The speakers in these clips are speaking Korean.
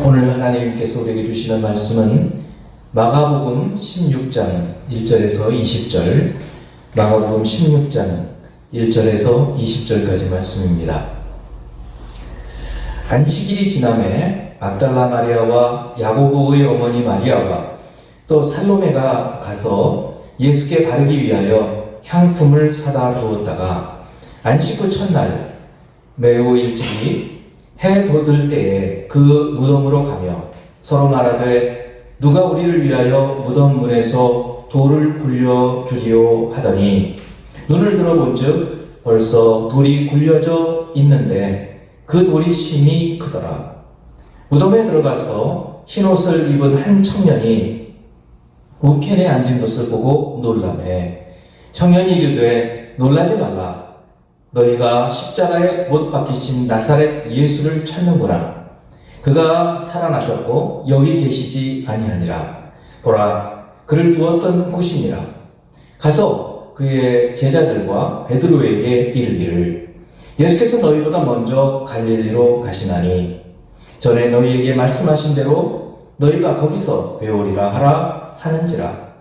오늘 하나님께서 우리에게 주시는 말씀은 마가복음 16장 1절에서 20절, 마가복음 16장 1절에서 20절까지 말씀입니다. 안식일이 지남에 막달라 마리아와 야고보의 어머니 마리아와 또 살로메가 가서 예수께 바르기 위하여 향품을 사다 두었다가 안식 후 첫날 매우 일찍이 해 돋을 때에 그 무덤으로 가며 서로 말하되 누가 우리를 위하여 무덤 문에서 돌을 굴려주리오 하더니 눈을 들어본즉 벌써 돌이 굴려져 있는데 그 돌이 심히 크더라. 무덤에 들어가서 흰옷을 입은 한 청년이 우편에 앉은 것을 보고 놀라매 청년이 이르되 놀라지 말라. 너희가 십자가에 못 박히신 나사렛 예수를 찾는구나. 그가 살아나셨고 여기 계시지 아니하니라. 보라, 그를 두었던 곳이니라. 가서 그의 제자들과 베드로에게 이르기를 예수께서 너희보다 먼저 갈릴리로 가시나니 전에 너희에게 말씀하신 대로 너희가 거기서 배우리라 하라 하는지라.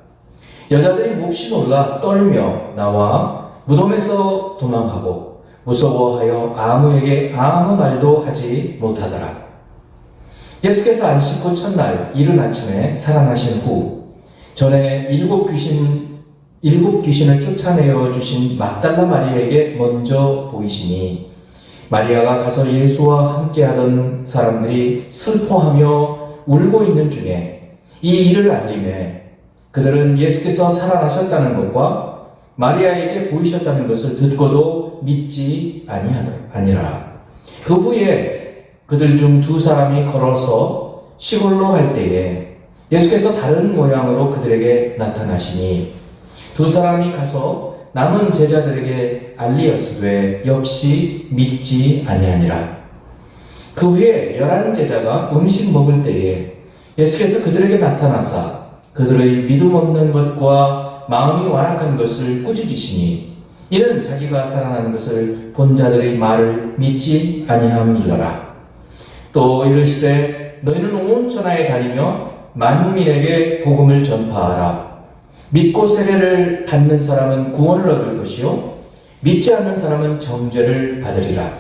여자들이 몹시 놀라 떨며 나와 무덤에서 도망하고 무서워하여 아무에게 아무 말도 하지 못하더라. 예수께서 안식 후 첫날 이른 아침에 살아나신 후 전에 일곱 귀신을 쫓아내어 주신 막달라 마리아에게 먼저 보이시니 마리아가 가서 예수와 함께하던 사람들이 슬퍼하며 울고 있는 중에 이 일을 알림에 그들은 예수께서 살아나셨다는 것과 마리아에게 보이셨다는 것을 듣고도 믿지 아니라. 그 후에 그들 중 두 사람이 걸어서 시골로 갈 때에 예수께서 다른 모양으로 그들에게 나타나시니 두 사람이 가서 남은 제자들에게 알리었으되 역시 믿지 아니하니라. 그 후에 11 제자가 음식 먹을 때에 예수께서 그들에게 나타나사 그들의 믿음 없는 것과 마음이 완악한 것을 꾸짖으시니 이는 자기가 살아난 것을 본 자들의 말을 믿지 아니함이더라. 또 이르시되 너희는 온 천하에 다니며 만민에게 복음을 전파하라. 믿고 세례를 받는 사람은 구원을 얻을 것이요 믿지 않는 사람은 정죄를 받으리라.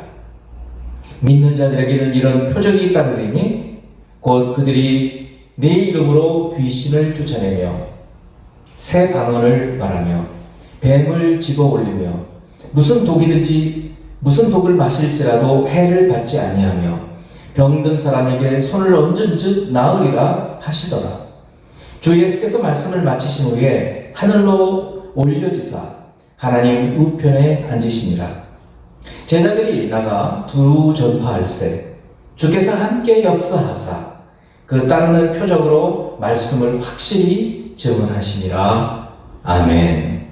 믿는 자들에게는 이런 표적이 따르리니 곧 그들이 내 이름으로 귀신을 쫓아내며 새 방언을 말하며 뱀을 집어 올리며 무슨 독을 마실지라도 해를 받지 아니하며 병든 사람에게 손을 얹은즉 나으리라 하시더라. 주 예수께서 말씀을 마치신 후에 하늘로 올려지사 하나님 우편에 앉으시니라. 제자들이 나가 두루 전파할세 주께서 함께 역사하사 그 따르는 표적으로 말씀을 확실히 증언하시니라. 아멘.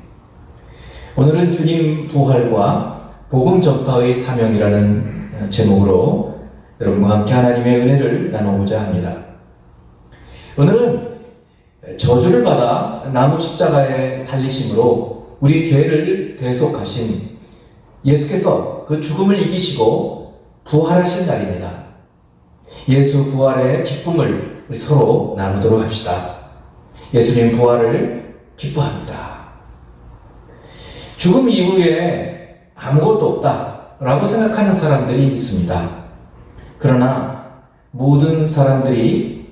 오늘은 주님 부활과 복음 전파의 사명이라는 제목으로 여러분과 함께 하나님의 은혜를 나누고자 합니다. 오늘은 저주를 받아 나무 십자가에 달리심으로 우리 죄를 대속하신 예수께서 그 죽음을 이기시고 부활하신 날입니다. 예수 부활의 기쁨을 우리 서로 나누도록 합시다. 예수님 부활을 기뻐합니다. 죽음 이후에 아무것도 없다라고 생각하는 사람들이 있습니다. 그러나 모든 사람들이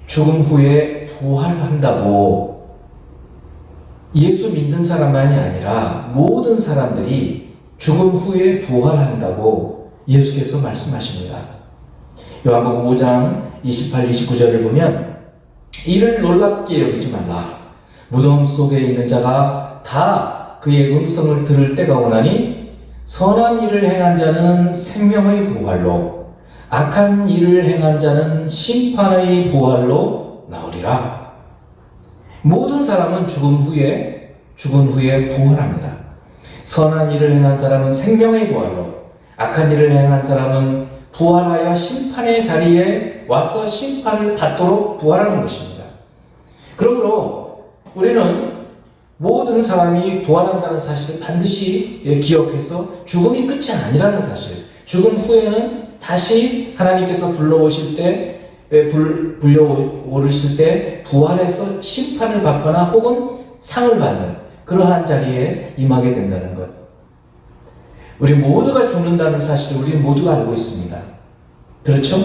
죽음 후에 부활한다고 예수 믿는 사람만이 아니라 모든 사람들이 죽음 후에 부활한다고 예수께서 말씀하십니다. 요한복음 5장 28, 29절을 보면 이를 놀랍게 여기지 말라. 무덤 속에 있는 자가 다 그의 음성을 들을 때가 오나니 선한 일을 행한 자는 생명의 부활로 악한 일을 행한 자는 심판의 부활로 나오리라. 모든 사람은 죽은 후에 부활합니다. 선한 일을 행한 사람은 생명의 부활로 악한 일을 행한 사람은 부활하여 심판의 자리에 와서 심판을 받도록 부활하는 것입니다. 그러므로 우리는 모든 사람이 부활한다는 사실을 반드시 기억해서 죽음이 끝이 아니라는 사실, 죽음 후에는 다시 하나님께서 불러오실 때 불려오르실 때 부활해서 심판을 받거나 혹은 상을 받는 그러한 자리에 임하게 된다는 것. 우리 모두가 죽는다는 사실을 우리 모두가 알고 있습니다. 그렇죠?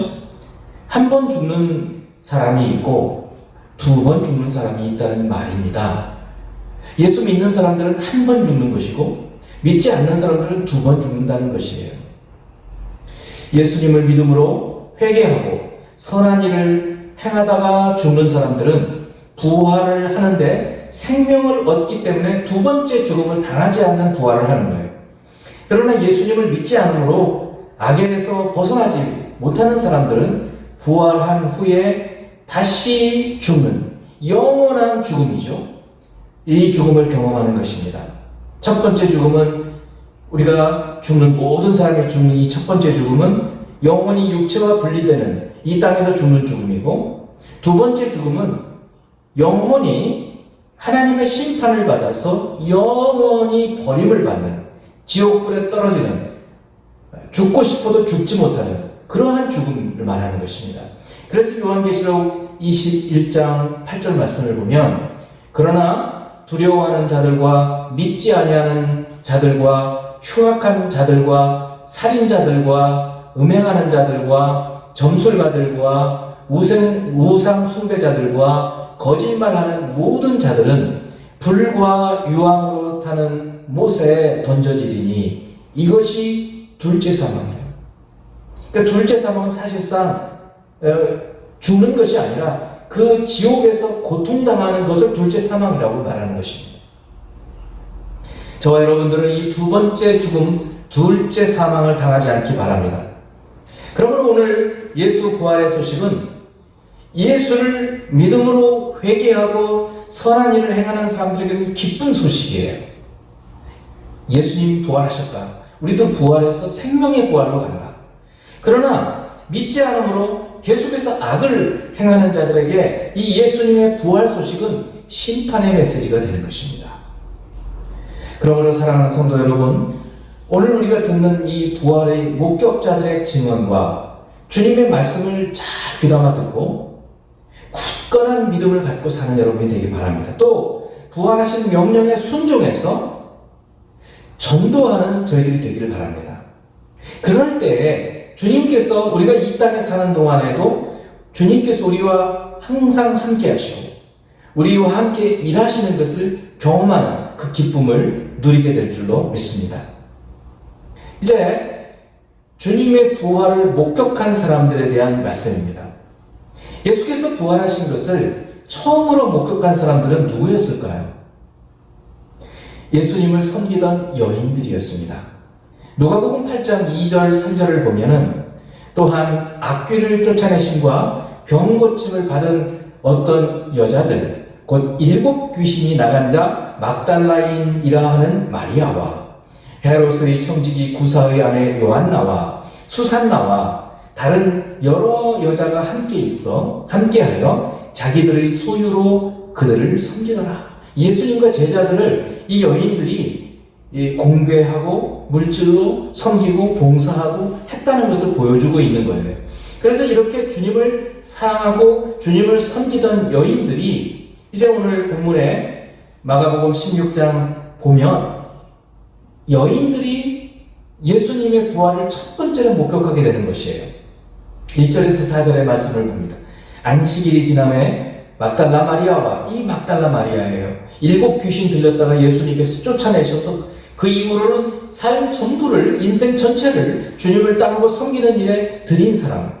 한 번 죽는 사람이 있고 두 번 죽는 사람이 있다는 말입니다. 예수 믿는 사람들은 한 번 죽는 것이고 믿지 않는 사람들은 두 번 죽는다는 것이에요. 예수님을 믿음으로 회개하고 선한 일을 행하다가 죽는 사람들은 부활을 하는데 생명을 얻기 때문에 두 번째 죽음을 당하지 않는 부활을 하는 거예요. 그러나 예수님을 믿지 않으므로 악에서 벗어나지 못하는 사람들은 부활한 후에 다시 죽는 영원한 죽음이죠. 이 죽음을 경험하는 것입니다. 첫 번째 죽음은 우리가 죽는 모든 사람이 죽는 이 첫 번째 죽음은 영원히 육체와 분리되는 이 땅에서 죽는 죽음이고, 두 번째 죽음은 영원히 하나님의 심판을 받아서 영원히 버림을 받는 지옥불에 떨어지는, 죽고 싶어도 죽지 못하는 그러한 죽음을 말하는 것입니다. 그래서 요한계시록 21장 8절 말씀을 보면, 그러나 두려워하는 자들과 믿지 아니하는 자들과 흉악한 자들과 살인자들과 음행하는 자들과 점술가들과 우상 숭배자들과 거짓말하는 모든 자들은 불과 유황으로 타는 못에 던져지리니 이것이 둘째 사망이에요. 그러니까 둘째 사망은 사실상 죽는 것이 아니라 그 지옥에서 고통당하는 것을 둘째 사망이라고 말하는 것입니다. 저와 여러분들은 이 두 번째 죽음, 둘째 사망을 당하지 않기 바랍니다. 그러므로 오늘 예수 부활의 소식은 예수를 믿음으로 회개하고 선한 일을 행하는 사람들에게는 기쁜 소식이에요. 예수님 부활하셨다. 우리도 부활해서 생명의 부활로 간다. 그러나 믿지 않으므로 계속해서 악을 행하는 자들에게 이 예수님의 부활 소식은 심판의 메시지가 되는 것입니다. 그러므로 사랑하는 성도 여러분, 오늘 우리가 듣는 이 부활의 목격자들의 증언과 주님의 말씀을 잘 귀담아 듣고 굳건한 믿음을 갖고 사는 여러분이 되기 바랍니다. 또 부활하신 명령에 순종해서 전도하는 저희들이 되기를 바랍니다. 그럴 때 주님께서 우리가 이 땅에 사는 동안에도 주님께서 우리와 항상 함께 하시고 우리와 함께 일하시는 것을 경험하는 그 기쁨을 누리게 될 줄로 믿습니다. 이제 주님의 부활을 목격한 사람들에 대한 말씀입니다. 예수께서 부활하신 것을 처음으로 목격한 사람들은 누구였을까요? 예수님을 섬기던 여인들이었습니다. 누가복음 8장 2절 3절을 보면은 또한 악귀를 쫓아내심과 병 고침을 받은 어떤 여자들 곧 7 귀신이 나간 자 막달라인이라 하는 마리아와 헤롯의 청지기 구사의 아내 요한나와 수산나와 다른 여러 여자가 함께하여 자기들의 소유로 그들을 섬기더라. 예수님과 제자들을 이 여인들이 공개하고 물질로 섬기고 봉사하고 했다는 것을 보여주고 있는 거예요. 그래서 이렇게 주님을 사랑하고 주님을 섬기던 여인들이 이제 오늘 본문에 마가복음 16장 보면 여인들이 예수님의 부활을 첫 번째로 목격하게 되는 것이에요. 1절에서 4절의 말씀을 봅니다. 안식일이 지남에 막달라 마리아와 이 막달라 마리아예요. 7 귀신 들렸다가 예수님께서 쫓아내셔서 그 이후로는 삶 전부를 인생 전체를 주님을 따르고 섬기는 일에 드린 사람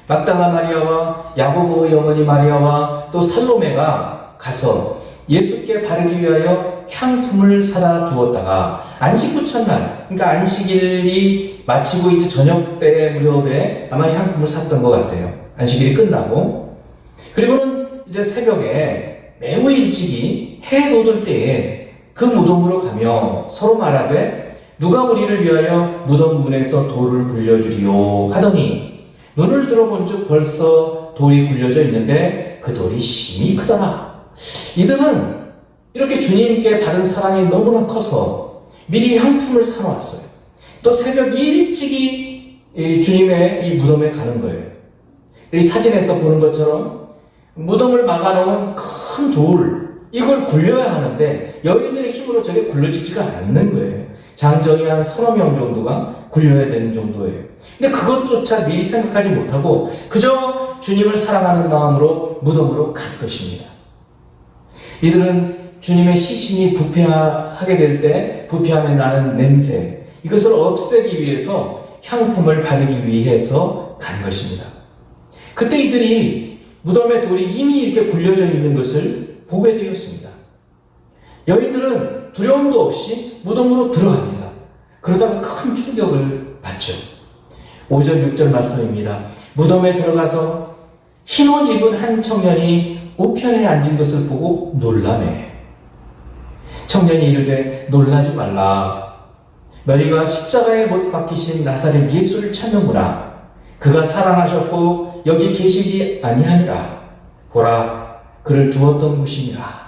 막달라 마리아와 야고보의 어머니 마리아와 또 살로메가 가서 예수께 바르기 위하여 향품을 사다 두었다가 안식구 첫날, 그러니까 안식일이 마치고 이제 저녁 때 무렵에 아마 향품을 샀던 것 같아요. 안식일이 끝나고. 그리고는 이제 새벽에 매우 일찍이 해 놓을 때에 그 무덤으로 가며 서로 말하되 누가 우리를 위하여 무덤 문에서 돌을 굴려주리요 하더니 눈을 들어본 즉 벌써 돌이 굴려져 있는데 그 돌이 심히 크더라. 이들은 이렇게 주님께 받은 사랑이 너무나 커서 미리 향품을 사놓았어요. 또 새벽 일찍이 주님의 이 무덤에 가는 거예요. 이 사진에서 보는 것처럼 무덤을 막아놓은 큰 돌, 이걸 굴려야 하는데 여인들의 힘으로 저게 굴려지지가 않는 거예요. 장정이 한 서너 명 정도가 굴려야 되는 정도예요. 근데 그것조차 미리 생각하지 못하고 그저 주님을 사랑하는 마음으로 무덤으로 갈 것입니다. 이들은 주님의 시신이 부패하게 될 때 부패하면 나는 냄새, 이것을 없애기 위해서 향품을 바르기 위해서 간 것입니다. 그때 이들이 무덤의 돌이 이미 이렇게 굴려져 있는 것을 보게 되었습니다. 여인들은 두려움도 없이 무덤으로 들어갑니다. 그러다가 큰 충격을 받죠. 5절 6절 말씀입니다. 무덤에 들어가서 흰 옷 입은 한 청년이 우편에 앉은 것을 보고 놀라매. 청년이 이르되 놀라지 말라. 너희가 십자가에 못 박히신 나사렛 예수를 찾는구나. 그가 살아나셨고 여기 계시지 아니하니라. 보라, 그를 두었던 곳이니라.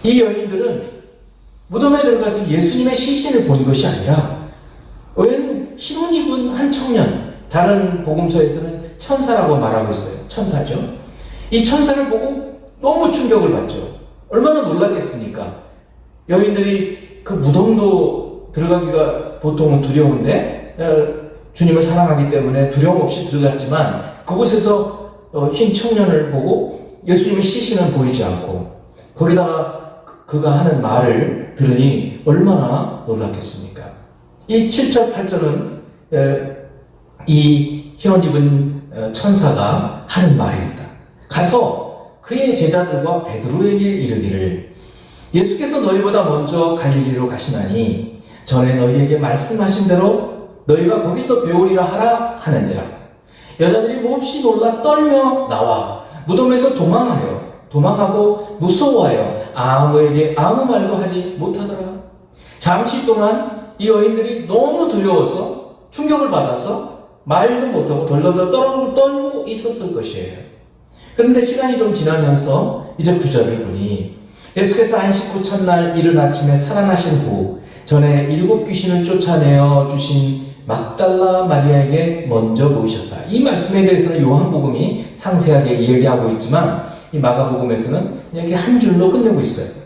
이 여인들은 무덤에 들어가서 예수님의 시신을 본 것이 아니라 웬 흰 옷 입은 한 청년, 다른 복음서에서는 천사라고 말하고 있어요. 천사죠. 이 천사를 보고 너무 충격을 받죠. 얼마나 놀랐겠습니까? 여인들이 그 무덤도 들어가기가 보통은 두려운데 주님을 사랑하기 때문에 두려움 없이 들어갔지만 그곳에서 흰 청년을 보고 예수님의 시신은 보이지 않고 거기다가 그가 하는 말을 들으니 얼마나 놀랐겠습니까? 이 7절 8절은 이 흰 옷 입은 천사가 하는 말입니다. 가서 그의 제자들과 베드로에게 이르기를 예수께서 너희보다 먼저 갈릴리로 가시나니 전에 너희에게 말씀하신 대로 너희가 거기서 배우리라 하라 하는지라. 여자들이 몹시 놀라 떨며 나와 무덤에서 도망하고 무서워하여 아무에게 아무 말도 하지 못하더라. 잠시 동안 이 여인들이 너무 두려워서 충격을 받아서 말도 못하고 덜덜덜 떨고 있었을 것이에요. 그런데 시간이 좀 지나면서 이제 9절을 보니 예수께서 안식 후 첫날 이른 아침에 살아나신 후 전에 7 귀신을 쫓아내어 주신 막달라 마리아에게 먼저 보이셨다. 이 말씀에 대해서는 요한복음이 상세하게 이야기하고 있지만 이 마가복음에서는 이렇게 한 줄로 끝내고 있어요.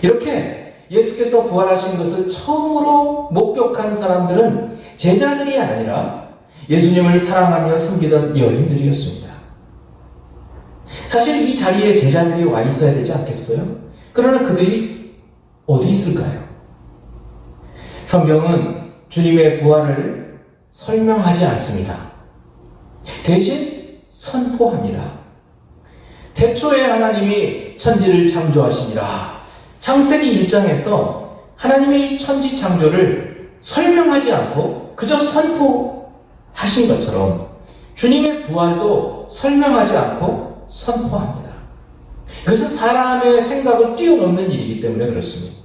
이렇게 예수께서 부활하신 것을 처음으로 목격한 사람들은 제자들이 아니라 예수님을 사랑하며 섬기던 여인들이었습니다. 사실 이 자리에 제자들이 와 있어야 되지 않겠어요? 그러나 그들이 어디 있을까요? 성경은 주님의 부활을 설명하지 않습니다. 대신 선포합니다. 태초에 하나님이 천지를 창조하시니라. 창세기 1장에서 하나님의 천지 창조를 설명하지 않고 그저 선포하신 것처럼 주님의 부활도 설명하지 않고 선포합니다. 그것은 사람의 생각을 뛰어넘는 일이기 때문에 그렇습니다.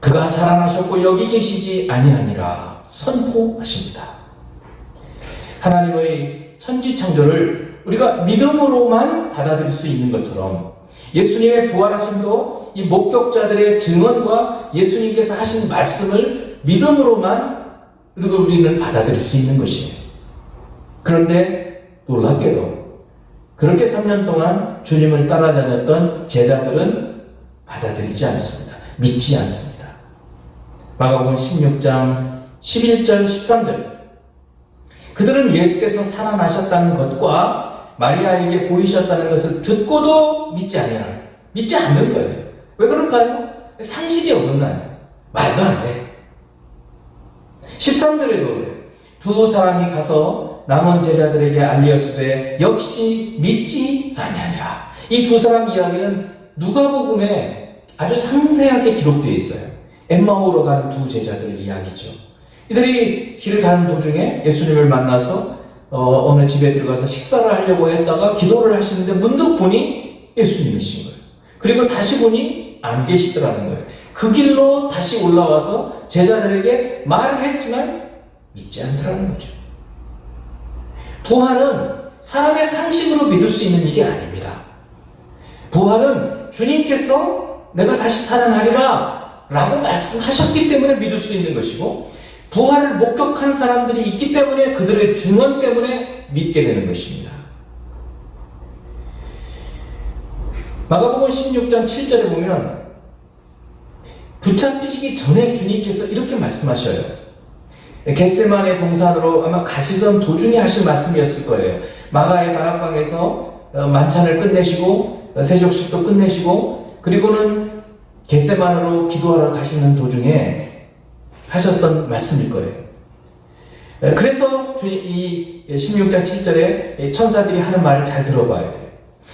그가 살아나셨고 여기 계시지 아니하니라 선포하십니다. 하나님의 천지 창조를 우리가 믿음으로만 받아들일 수 있는 것처럼 예수님의 부활하심도 이 목격자들의 증언과 예수님께서 하신 말씀을 믿음으로만 우리는 받아들일 수 있는 것이에요. 그런데 놀랍게도 그렇게 3년 동안 주님을 따라다녔던 제자들은 받아들이지 않습니다. 믿지 않습니다. 마가복음 16장 11절 13절 그들은 예수께서 살아나셨다는 것과 마리아에게 보이셨다는 것을 듣고도 믿지 않는 거예요. 왜 그럴까요? 상식이 어긋나요. 말도 안 돼. 13절에도 두 사람이 가서 남은 제자들에게 알리었으되 역시 믿지 아니하니라. 이 두 사람 이야기는 누가복음에 아주 상세하게 기록되어 있어요. 엠마오로 가는 두 제자들 이야기죠. 이들이 길을 가는 도중에 예수님을 만나서 어느 집에 들어가서 식사를 하려고 했다가 기도를 하시는데 문득 보니 예수님이신 거예요. 그리고 다시 보니 안 계시더라는 거예요. 그 길로 다시 올라와서 제자들에게 말을 했지만 믿지 않더라는 거죠. 부활은 사람의 상식으로 믿을 수 있는 일이 아닙니다. 부활은 주님께서 내가 다시 살아나리라 라고 말씀하셨기 때문에 믿을 수 있는 것이고 부활을 목격한 사람들이 있기 때문에 그들의 증언 때문에 믿게 되는 것입니다. 마가복음 16장 7절에 보면 붙잡히시기 전에 주님께서 이렇게 말씀하셔요. 겟세마네 동산으로 아마 가시던 도중에 하신 말씀이었을 거예요. 마가의 다락방에서 만찬을 끝내시고 세족식도 끝내시고 그리고는 겟세마네로 기도하러 가시는 도중에 하셨던 말씀일 거예요. 그래서 이 16장 7절에 천사들이 하는 말을 잘 들어봐야 돼요.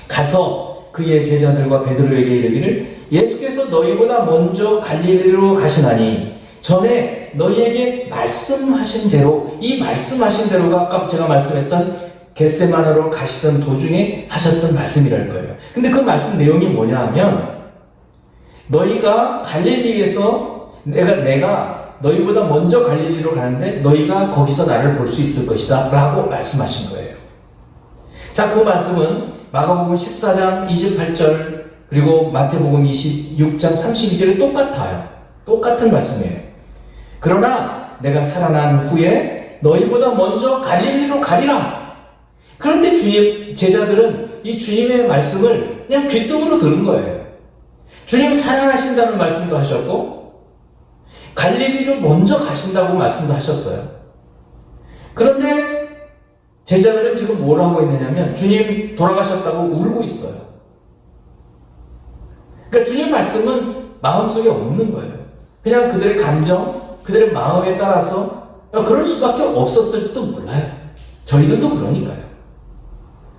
가서 그의 제자들과 베드로에게 이르기를 예수께서 너희보다 먼저 갈릴리로 가시나니 전에 너희에게 말씀하신 대로, 이 말씀하신 대로가 아까 제가 말씀했던 겟세마네로 가시던 도중에 하셨던 말씀이랄 거예요. 근데 그 말씀 내용이 뭐냐 하면 너희가 갈릴리에서 내가 너희보다 먼저 갈릴리로 가는데 너희가 거기서 나를 볼 수 있을 것이다 라고 말씀하신 거예요. 자, 그 말씀은 마가복음 14장 28절 그리고 마태복음 26장 32절에 똑같아요. 똑같은 말씀이에요. 그러나 내가 살아난 후에 너희보다 먼저 갈릴리로 가리라. 그런데 제자들은 이 주님의 말씀을 그냥 귓등으로 들은 거예요. 주님 살아나신다는 말씀도 하셨고 갈릴리로 먼저 가신다고 말씀도 하셨어요. 그런데 제자들은 지금 뭘 하고 있느냐면 주님 돌아가셨다고 울고 있어요. 그러니까 주님 말씀은 마음속에 없는 거예요. 그냥 그들의 감정, 그들의 마음에 따라서 그럴 수밖에 없었을지도 몰라요. 저희들도 그러니까요.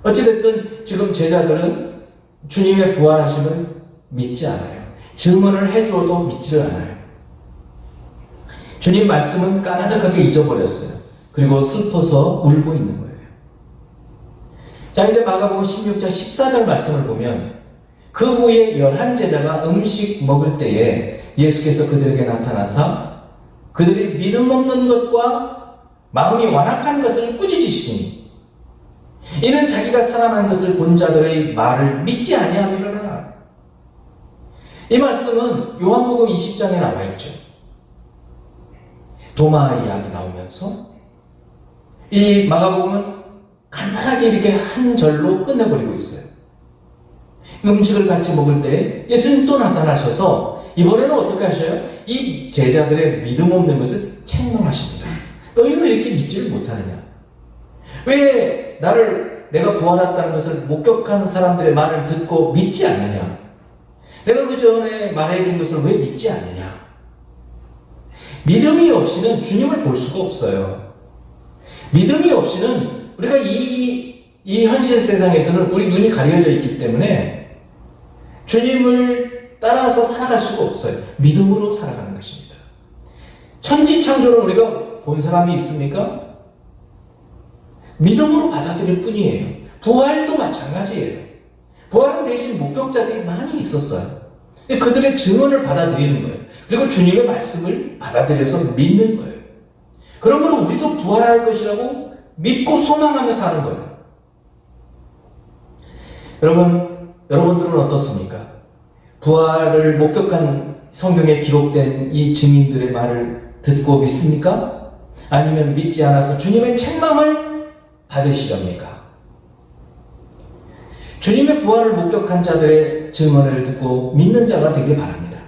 어찌됐든 지금 제자들은 주님의 부활하심을 믿지 않아요. 증언을 해주어도 믿지를 않아요. 주님 말씀은 까마득하게 잊어버렸어요. 그리고 슬퍼서 울고 있는 거예요. 자, 이제 마가복음 16장 14절 말씀을 보면 그 후에 11제자가 음식 먹을 때에 예수께서 그들에게 나타나사 그들이 믿음 없는 것과 마음이 완악한 것을 꾸짖으시니 이는 자기가 살아난 것을 본 자들의 말을 믿지 아니함이로라. 이 말씀은 요한복음 20장에 나와 있죠. 도마 이야기 나오면서 이 마가복음은 간단하게 이렇게 한 절로 끝내버리고 있어요. 음식을 같이 먹을 때 예수님 또 나타나셔서 이번에는 어떻게 하셔요? 이 제자들의 믿음 없는 것을 책망하십니다. 너희가 이렇게 믿지를 못하느냐? 왜 내가 부활했다는 것을 목격한 사람들의 말을 듣고 믿지 않느냐? 내가 그 전에 말해준 것을 왜 믿지 않느냐? 믿음이 없이는 주님을 볼 수가 없어요. 믿음이 없이는 우리가 이 현실 세상에서는 우리 눈이 가려져 있기 때문에 주님을 따라서 살아갈 수가 없어요. 믿음으로 살아가는 것입니다. 천지창조를 우리가 본 사람이 있습니까? 믿음으로 받아들일 뿐이에요. 부활도 마찬가지예요. 부활은 대신 목격자들이 많이 있었어요. 그들의 증언을 받아들이는 거예요. 그리고 주님의 말씀을 받아들여서 믿는 거예요. 그러면 우리도 부활할 것이라고 믿고 소망하며 사는 거예요. 여러분들은 어떻습니까? 부활을 목격한 성경에 기록된 이 증인들의 말을 듣고 믿습니까? 아니면 믿지 않아서 주님의 책망을 받으시렵니까? 주님의 부활을 목격한 자들의 증언을 듣고 믿는 자가 되길 바랍니다.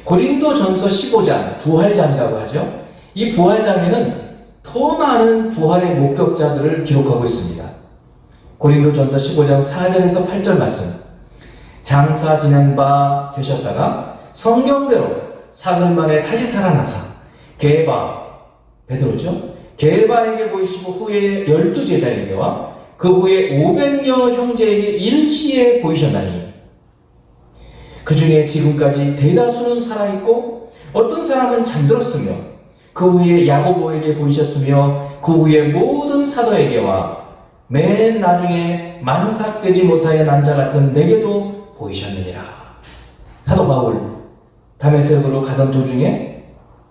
고린도전서 15장, 부활장이라고 하죠. 이 부활장에는 더 많은 부활의 목격자들을 기록하고 있습니다. 고린도전서 15장 4절에서 8절 말씀. 장사 지낸 바 되셨다가 성경대로 사흘 만에 다시 살아나사 베드로죠. 게바에게 보이시고 후에 12제자에게와 그 후에 500여 형제에게 일시에 보이셨나니 그 중에 지금까지 대다수는 살아있고 어떤 사람은 잠들었으며 그 후에 야고보에게 보이셨으며 그 후에 모든 사도에게와 맨 나중에 만삭되지 못하여 난 자 같은 내게도 보이셨느니라. 사도 바울 다메섹으로 가던 도중에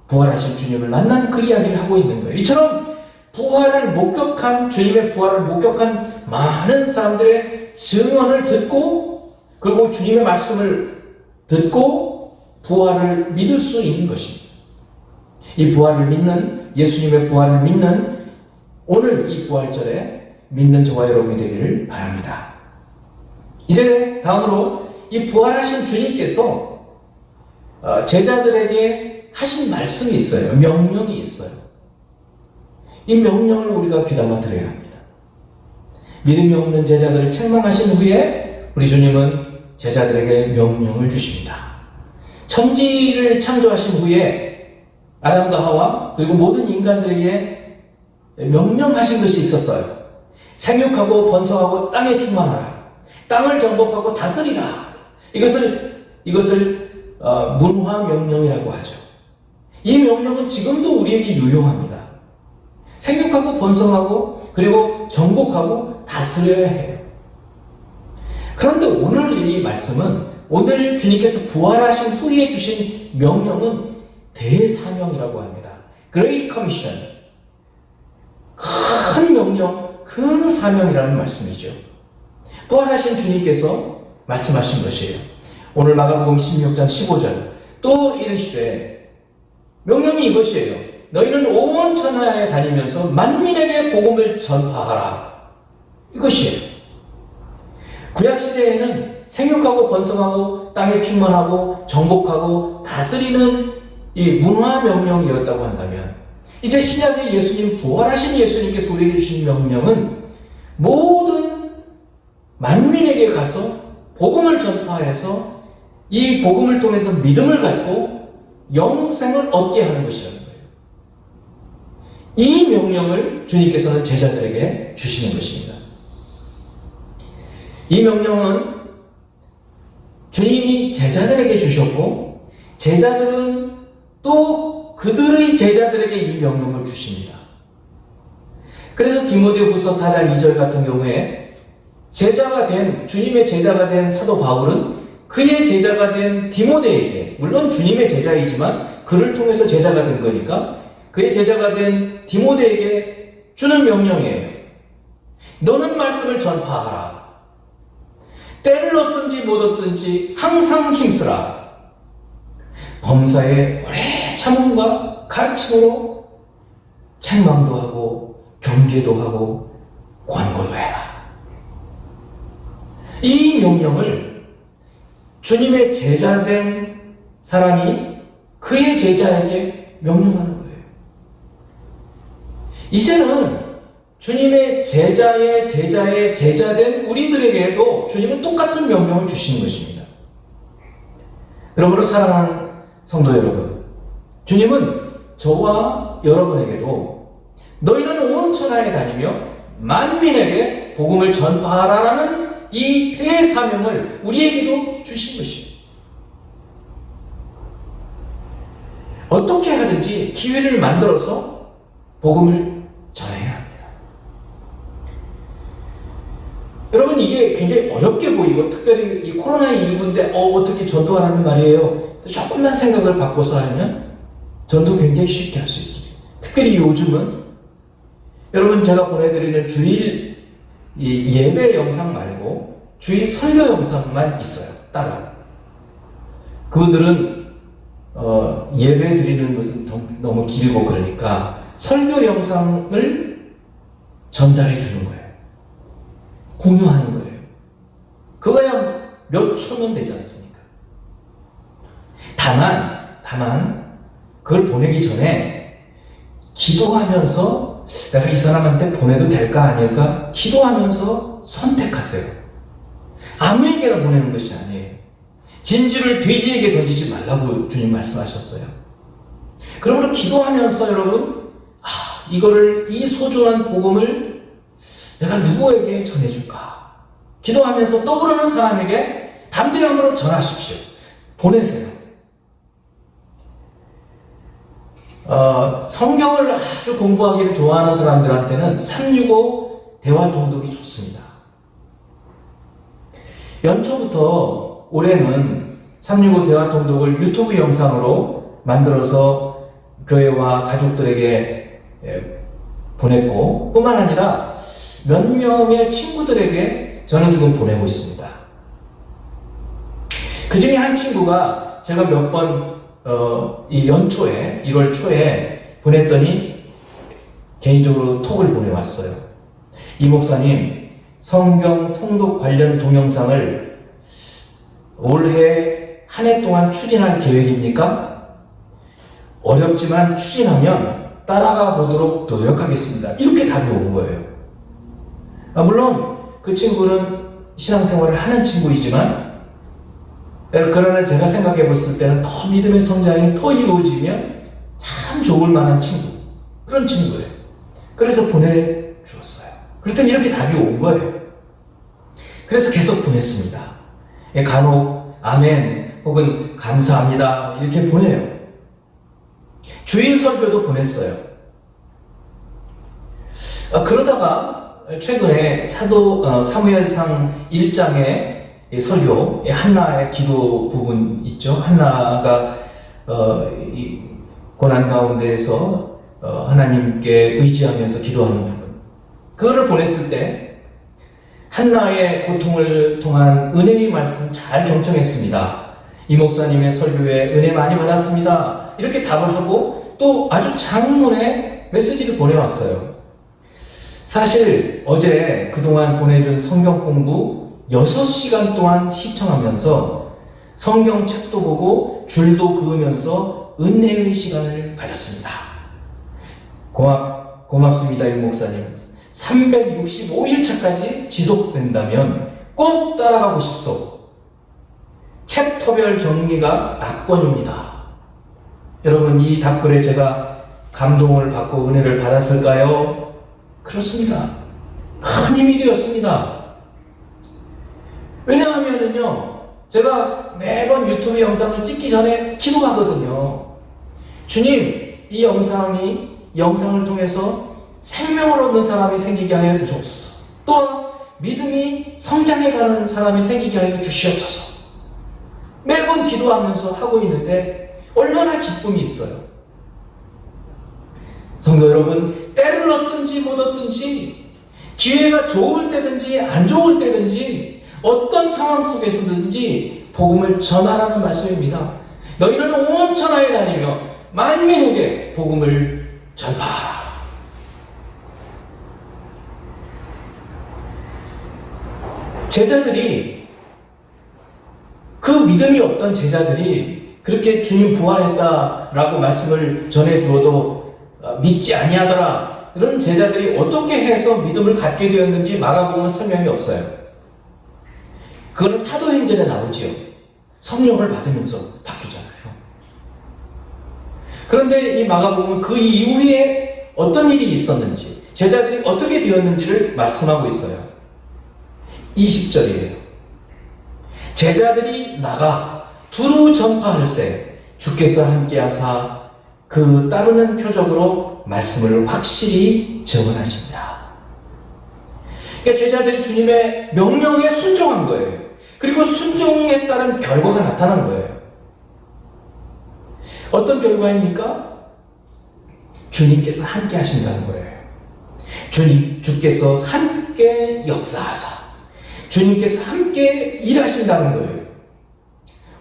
부활하신 주님을 만난 그 이야기를 하고 있는 거예요. 이처럼 부활을 목격한 주님의 부활을 목격한 많은 사람들의 증언을 듣고 그리고 주님의 말씀을 듣고 부활을 믿을 수 있는 것입니다. 이 부활을 믿는, 예수님의 부활을 믿는 오늘 이 부활절에 믿는 저와 여러분이 되기를 바랍니다. 이제 다음으로 이 부활하신 주님께서 제자들에게 하신 말씀이 있어요. 명령이 있어요. 이 명령을 우리가 귀담아 들어야 합니다. 믿음이 없는 제자들을 책망하신 후에 우리 주님은 제자들에게 명령을 주십니다. 천지를 창조하신 후에 아담과 하와 그리고 모든 인간들에게 명령하신 것이 있었어요. 생육하고 번성하고 땅에 충만하라. 땅을 정복하고 다스리라. 이것을 문화 명령이라고 하죠. 이 명령은 지금도 우리에게 유효합니다. 생육하고 번성하고 그리고 정복하고 다스려야 해요. 그런데 오늘 이 말씀은 오늘 주님께서 부활하신 후에 주신 명령은 대사명이라고 합니다. Great Commission. 큰 명령, 큰 사명이라는 말씀이죠. 부활하신 주님께서 말씀하신 것이에요. 오늘 마가복음 16장 15절 또 이르시되 명령이 이것이에요. 너희는 온 천하에 다니면서 만민에게 복음을 전파하라. 이것이에요. 구약시대에는 생육하고 번성하고 땅에 충만하고 정복하고 다스리는 이 문화 명령이었다고 한다면 이제 신약의 예수님, 부활하신 예수님께서 우리에게 주신 명령은 모든 만민에게 가서 복음을 전파해서 이 복음을 통해서 믿음을 갖고 영생을 얻게 하는 것이라는 거예요. 이 명령을 주님께서는 제자들에게 주시는 것입니다. 이 명령은 주님이 제자들에게 주셨고 제자들은 또 그들의 제자들에게 이 명령을 주십니다. 그래서 디모데후서 4장 2절 같은 경우에 주님의 제자가 된 사도 바울은 그의 제자가 된 디모데에게, 물론 주님의 제자이지만 그를 통해서 제자가 된 거니까 그의 제자가 된 디모데에게 주는 명령이에요. 너는 말씀을 전파하라. 때를 얻든지 못 얻든지 항상 힘쓰라. 범사에 오래 참음과 가르침으로 책망도 하고 경계도 하고 권고도 해라. 이 명령을 주님의 제자된 사람이 그의 제자에게 명령하는 거예요. 이제는 주님의 제자의 제자된 우리들에게도 주님은 똑같은 명령을 주시는 것입니다. 그러므로 사랑하는 성도 여러분, 주님은 저와 여러분에게도 너희는 온 천하에 다니며 만민에게 복음을 전파하라는 이 대사명을 우리에게도 주신 것입니다. 어떻게 하든지 기회를 만들어서 복음을 전해야 합니다. 여러분, 이게 굉장히 어렵게 보이고 특별히 이 코로나19인데 어떻게 전도하라는 말이에요. 조금만 생각을 바꿔서 하면 전도 굉장히 쉽게 할 수 있습니다. 특별히 요즘은 여러분 제가 보내드리는 주일 예배 영상 말고 주일 설교 영상만 있어요. 따로. 그분들은 예배 드리는 것은 너무 길고 그러니까 설교 영상을 전달해 주는 거예요. 공유하는 거예요. 그거야 몇 초면 되지 않습니까? 다만 그걸 보내기 전에 기도하면서 내가 이 사람한테 보내도 될까 아닐까 기도하면서 선택하세요. 아무에게나 보내는 것이 아니에요. 진주를 돼지에게 던지지 말라고 주님 말씀하셨어요. 그러므로 기도하면서 여러분 이 소중한 복음을 내가 누구에게 전해줄까? 기도하면서 떠오르는 사람에게 담대함으로 전하십시오. 보내세요. 성경을 아주 공부하기를 좋아하는 사람들한테는 365 대화 통독이 좋습니다. 연초부터 올해는 365 대화 통독을 유튜브 영상으로 만들어서 교회와 가족들에게 보냈고 뿐만 아니라 몇 명의 친구들에게 저는 지금 보내고 있습니다. 그 중에 한 친구가 제가 몇 번 이 연초에 1월 초에 보냈더니 개인적으로 톡을 보내왔어요. 이 목사님, 성경 통독 관련 동영상을 올해 한 해 동안 추진할 계획입니까? 어렵지만 추진하면 따라가 보도록 노력하겠습니다. 이렇게 답이 온 거예요. 물론 그 친구는 신앙생활을 하는 친구이지만 그러나 제가 생각해 봤을 때는 더 믿음의 성장이 더 이루어지면 참 좋을 만한 친구, 그런 친구예요. 그래서 보내주었어요. 그랬더니 이렇게 답이 온 거예요. 그래서 계속 보냈습니다. 간혹 아멘 혹은 감사합니다 이렇게 보내요. 주일 설교도 보냈어요. 그러다가 최근에 사무엘상 1장의 설교, 한나의 기도 부분 있죠. 한나가 이 고난 가운데에서 하나님께 의지하면서 기도하는 부분, 그거를 보냈을 때 한나의 고통을 통한 은혜의 말씀 잘 경청했습니다. 이 목사님의 설교에 은혜 많이 받았습니다. 이렇게 답을 하고 또 아주 장문의 메시지를 보내왔어요. 사실 어제 그동안 보내준 성경 공부 6시간 동안 시청하면서 성경책도 보고 줄도 그으면서 은혜의 시간을 가졌습니다. 고맙습니다, 이 목사님. 365일차까지 지속된다면 꼭 따라가고 싶소. 챕터별 정리가 압권입니다. 여러분, 이 답글에 제가 감동을 받고 은혜를 받았을까요? 그렇습니다. 큰 힘이 되었습니다. 왜냐하면요, 제가 매번 유튜브 영상을 찍기 전에 기도하거든요. 주님, 이 영상을 통해서 생명을 얻는 사람이 생기게 하여 주옵소서. 또한 믿음이 성장해가는 사람이 생기게 하여 주시옵소서. 매번 기도하면서 하고 있는데 얼마나 기쁨이 있어요. 성도 여러분, 때를 얻든지 못 얻든지, 기회가 좋을 때든지 안 좋을 때든지, 어떤 상황 속에서든지 복음을 전하라는 말씀입니다. 너희는 온 천하에 다니며 만민에게 복음을 전파하라. 제자들이, 그 믿음이 없던 제자들이 그렇게 주님 부활했다라고 말씀을 전해주어도 믿지 아니하더라, 이런 제자들이 어떻게 해서 믿음을 갖게 되었는지 마가복음은 설명이 없어요. 그거는 사도행전에 나오지요. 성령을 받으면서 바뀌잖아요. 그런데 이 마가복음은 그 이후에 어떤 일이 있었는지, 제자들이 어떻게 되었는지를 말씀하고 있어요. 20절이에요. 제자들이 나가 두루 전파할세 주께서 함께하사 그 따르는 표적으로 말씀을 확실히 증언하십니다. 그러니까 제자들이 주님의 명령에 순종한 거예요. 그리고 순종에 따른 결과가 나타난 거예요. 어떤 결과입니까? 주님께서 함께 하신다는 거예요. 주께서 함께 역사하사, 주님께서 함께 일하신다는 거예요.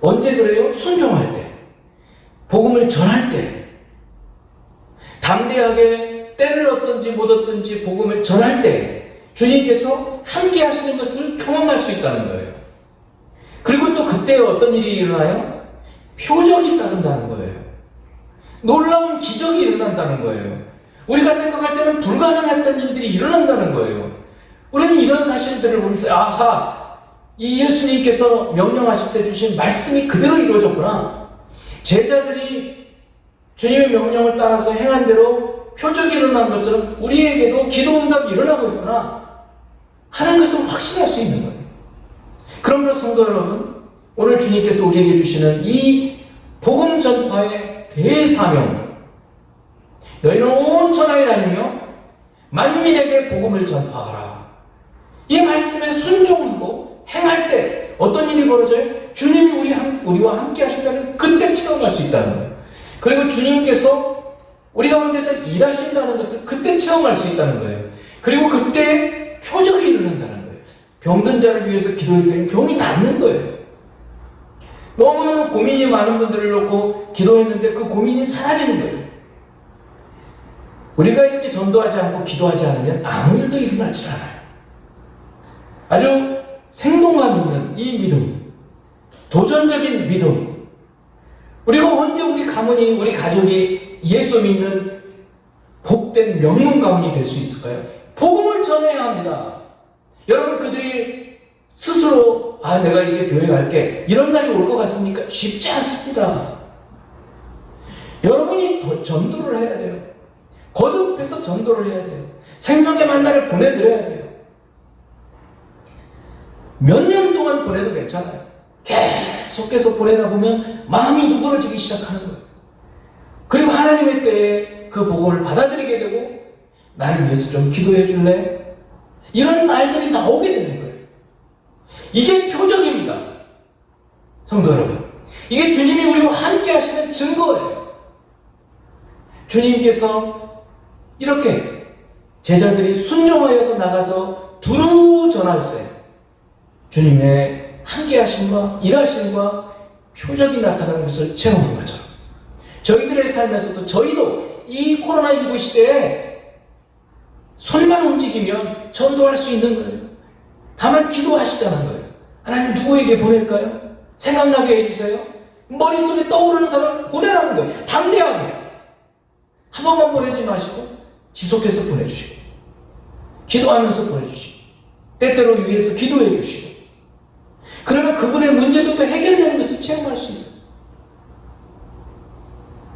언제 그래요? 순종할 때, 복음을 전할 때, 담대하게 때를 얻든지 못 얻든지 복음을 전할 때 주님께서 함께 하시는 것을 경험할 수 있다는 거예요. 그리고 또 그때 어떤 일이 일어나요? 표적이 따른다는 거예요. 놀라운 기적이 일어난다는 거예요. 우리가 생각할 때는 불가능했던 일들이 일어난다는 거예요. 우리는 이런 사실들을 보면서 아하, 이 예수님께서 명령하실 때 주신 말씀이 그대로 이루어졌구나. 제자들이 주님의 명령을 따라서 행한 대로 표적이 일어난 것처럼 우리에게도 기도 응답이 일어나고 있구나 하는 것을 확신할 수 있는 거예요. 그러므로 성도 여러분, 오늘 주님께서 우리에게 주시는 이 복음 전파의 대사명, 너희는 온 천하에 다니며 만민에게 복음을 전파하라. 이 말씀에 순종하고 행할 때 어떤 일이 벌어져요? 주님이 우리와 함께 하신다는, 그때 체험할 수 있다는 거예요. 그리고 주님께서 우리 가운데서 일하신다는 것을 그때 체험할 수 있다는 거예요. 그리고 그때 표적이 일어난다는 거예요. 병든 자를 위해서 기도했더니 병이 낫는 거예요. 너무너무 고민이 많은 분들을 놓고 기도했는데 그 고민이 사라지는 거예요. 우리가 이렇게 전도하지 않고 기도하지 않으면 아무 일도 일어나지 않아요. 아주 생동감 있는 이 믿음, 도전적인 믿음. 우리가 언제 우리 가문이, 우리 가족이 예수 믿는 복된 명문 가문이 될 수 있을까요? 복음을 전해야 합니다. 여러분, 그들이 스스로 내가 이제 교회 갈게 이런 날이 올 것 같습니까? 쉽지 않습니다. 여러분이 전도를 해야 돼요. 거듭해서 전도를 해야 돼요. 생명의 만나를 보내드려야 돼요. 몇 년 동안 보내도 괜찮아요. 계속해서 보내다 보면 마음이 누그러지기 시작하는 거예요. 그리고 하나님의 때에 그 복음을 받아들이게 되고, 나를 위해서 좀 기도해 줄래? 이런 말들이 나오게 되는 거예요. 이게 표적입니다. 성도 여러분, 이게 주님이 우리와 함께 하시는 증거예요. 주님께서 이렇게 제자들이 순종하여서 나가서 두루 전할세, 주님의 함께 하심과 일하심과 표적이 나타나는 것을 체험한 것처럼, 저희들의 삶에서도 저희도 이 코로나19 시대에 손만 움직이면 전도할 수 있는 거예요. 다만 기도하시자는 거예요. 하나님 누구에게 보낼까요? 생각나게 해주세요. 머릿속에 떠오르는 사람 보내라는 거예요. 담대하게. 한 번만 보내지 마시고 지속해서 보내주시고, 기도하면서 보내주시고, 때때로 위해서 기도해 주시고, 그러면 그분의 문제도 또 해결되는 것을 체험할 수 있어요.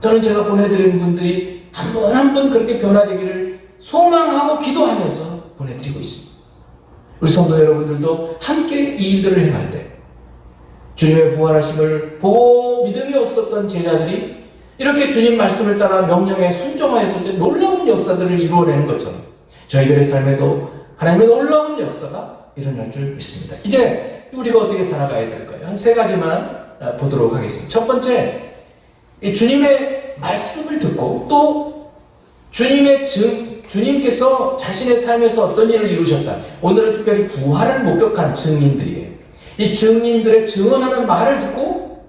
저는 제가 보내드리는 분들이 한 번 한 번 그렇게 변화되기를 소망하고 기도하면서 보내드리고 있습니다. 우리 성도 여러분들도 함께 이 일들을 행할 때 주님의 부활하심을 보고 믿음이 없었던 제자들이 이렇게 주님 말씀을 따라 명령에 순종하였을 때 놀라운 역사들을 이루어내는 것처럼 저희들의 삶에도 하나님의 놀라운 역사가 일어날 줄 믿습니다. 이제 우리가 어떻게 살아가야 될까요? 한 세 가지만 보도록 하겠습니다. 첫 번째, 이 주님의 말씀을 듣고 또 주님께서 자신의 삶에서 어떤 일을 이루셨다. 오늘은 특별히 부활을 목격한 증인들이에요. 이 증인들의 증언하는 말을 듣고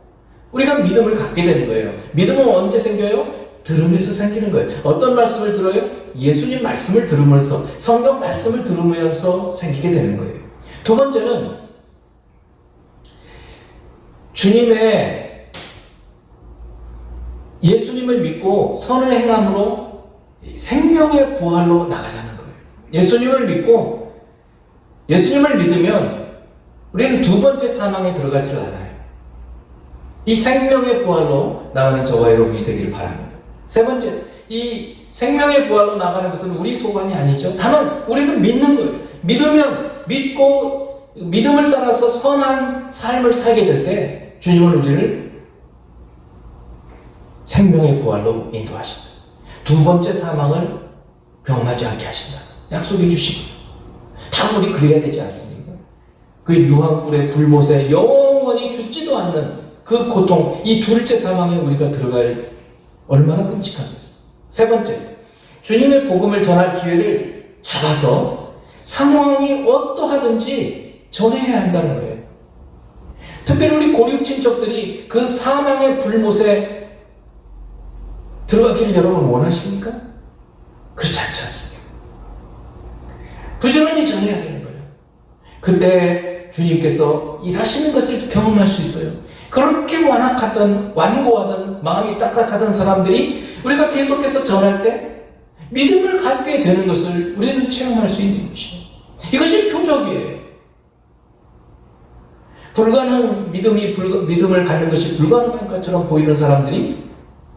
우리가 믿음을 갖게 되는 거예요. 믿음은 언제 생겨요? 들으면서 생기는 거예요. 어떤 말씀을 들어요? 예수님 말씀을 들으면서, 성경 말씀을 들으면서 생기게 되는 거예요. 두 번째는 예수님을 믿고 선을 행함으로 생명의 부활로 나가자는 거예요. 예수님을 믿으면 우리는 두 번째 사망에 들어가지를 않아요. 이 생명의 부활로 나가는 저와 여러분이 되길 바랍니다. 세 번째, 이 생명의 부활로 나가는 것은 우리 소관이 아니죠. 다만 우리는 믿는 거예요. 믿고 믿음을 따라서 선한 삶을 살게 될 때 주님은 우리를 생명의 부활로 인도하신다. 두 번째 사망을 경험하지 않게 하신다. 약속해 주시고, 다 우리 그래야 되지 않습니까? 그 유황불의 불못에 영원히 죽지도 않는 그 고통, 이 둘째 사망에 우리가 들어갈 얼마나 끔찍한 것입니다. 세 번째, 주님의 복음을 전할 기회를 잡아서 상황이 어떠하든지 전해야 한다는 거예요. 특별히 우리 고륙 친척들이 그 사망의 불못에 들어가기를 여러분 원하십니까? 그렇지 않지 않습니까? 부지런히 전해야 되는 거예요. 그때 주님께서 일하시는 것을 경험할 수 있어요. 그렇게 완고하던 마음이 딱딱하던 사람들이 우리가 계속해서 전할 때 믿음을 갖게 되는 것을 우리는 체험할 수 있는 것이에요. 이것이 표적이에요. 믿음을 갖는 것이 불가능한 것처럼 보이는 사람들이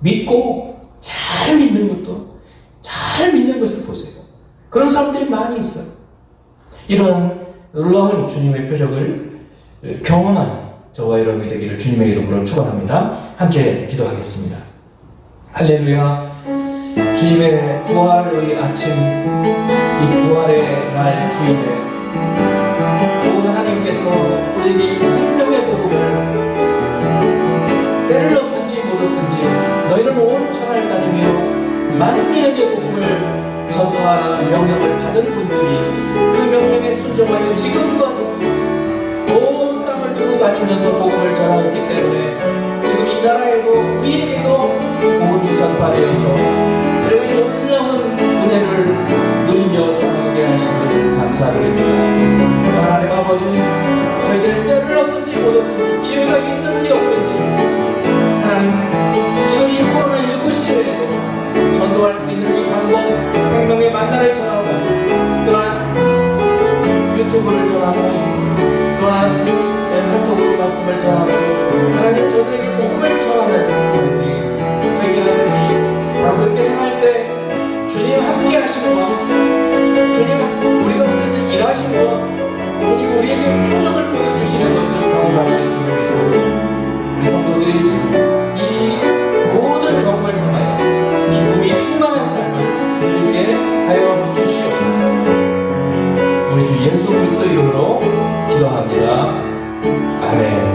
믿고 잘 믿는 것을 보세요. 그런 사람들이 많이 있어요. 이런 놀라운 주님의 표적을 경험하는 저와 여러분이 되기를 주님의 이름으로 축원합니다. 함께 기도하겠습니다. 할렐루야. 주님의 부활의 아침, 이 부활의 날 주일에 오 하나님께서 우리에게 이 생명의 복음을 때를 얻든지 못 얻든지 너희는 온 천하를 다니며 만민에게 복음을 전파하라 명령을 받은 분들이 그 명령에 순종하여 지금껏 온 땅을 두루 다니면서 복음을 전하였기 때문에 지금 이 나라에도 우리에게도 복음이 전파되어서 우리가 이 놀라운 은혜를 누리며 살게 하신 것을 감사드립니다. 하나님 아버지, 저희들 때를 얻든지 못 얻든지 기회가 있든지 없든지 하나님, 지금 이 코로나19 시대에도 전도할 수 있는 이 방법, 생명의 만나를 전하고 또한 유튜브를 전하고 또한 카톡으로 말씀을 전하고 하나님 저들에게 복음을 전하는 저희들이 되게 하여 주시고 바로 그때 행할 때 주님 함께 하심과 주님 우리 가운데서 일하심과 주님 우리에게 표적을 보여주시는 것을 경험하실 수 있습니다. 우리 성도들이 이 모든 경험을 통하여 기쁨이 충만한 삶을 누리게 하여 주시옵소서. 우리 주 예수 그리스도 이름으로 기도합니다. 아멘.